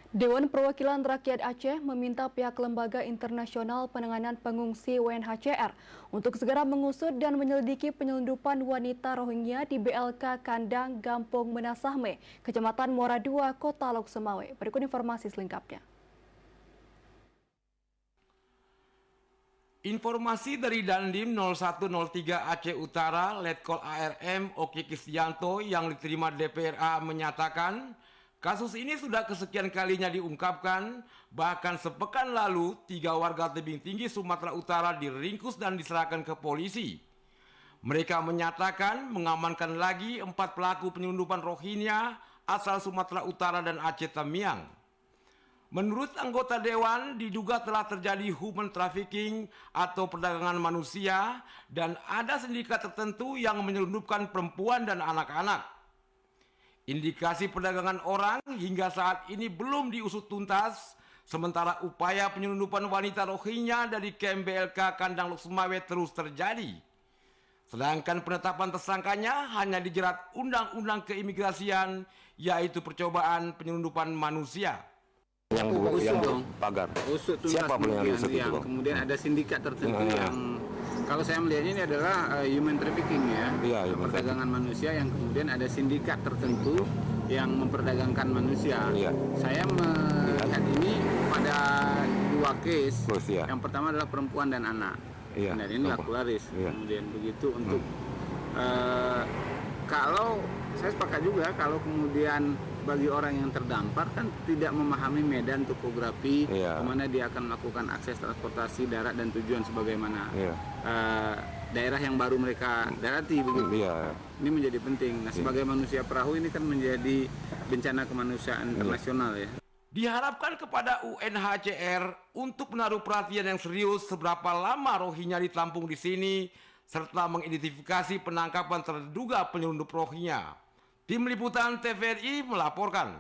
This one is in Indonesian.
Dewan Perwakilan Rakyat Aceh meminta pihak Lembaga Internasional Penanganan Pengungsi UNHCR untuk segera mengusut dan menyelidiki penyelundupan wanita Rohingya di BLK Kandang Gampong Menasahme, Kecamatan Muara II, Kota Lok Semawe. Berikut informasi selengkapnya. Informasi dari Dandim 0103 Aceh Utara, Letkol ARM Oki Kisdianto yang diterima DPRA menyatakan, kasus ini sudah kesekian kalinya diungkapkan, bahkan sepekan lalu 3 warga tebing tinggi Sumatera Utara diringkus dan diserahkan ke polisi. Mereka menyatakan mengamankan lagi 4 pelaku penyelundupan Rohingya asal Sumatera Utara dan Aceh Tamiang. Menurut anggota Dewan, diduga telah terjadi human trafficking atau perdagangan manusia dan ada sindikat tertentu yang menyelundupkan perempuan dan anak-anak. Indikasi perdagangan orang hingga saat ini belum diusut tuntas, sementara upaya penyelundupan wanita Rohingya dari kamp BLK Kandang Lok Semawe terus terjadi. Sedangkan penetapan tersangkanya hanya dijerat Undang-Undang Keimigrasian, yaitu percobaan penyelundupan manusia. Yang pagar. Siapa yang diusut itu, Bang? Kemudian ada sindikat tertentu yang kalau saya melihatnya ini adalah human trafficking ya, perdagangan manusia yang kemudian ada sindikat tertentu yang memperdagangkan manusia. Saya melihat ini pada 2 case. Yang pertama adalah perempuan dan anak. Dan ini laku laris. Kemudian begitu untuk kalau saya sepakat juga kalau kemudian bagi orang yang terdampar kan tidak memahami medan topografi kemana dia akan melakukan akses transportasi darat dan tujuan sebagaimana daerah yang baru mereka darati begitu. Ini menjadi penting. Nah, sebagai manusia perahu ini kan menjadi bencana kemanusiaan internasional ya. Diharapkan kepada UNHCR untuk menaruh perhatian yang serius seberapa lama Rohingya ditampung di sini serta mengidentifikasi penangkapan terduga penyelundup Rohingya. Tim Liputan TVRI melaporkan.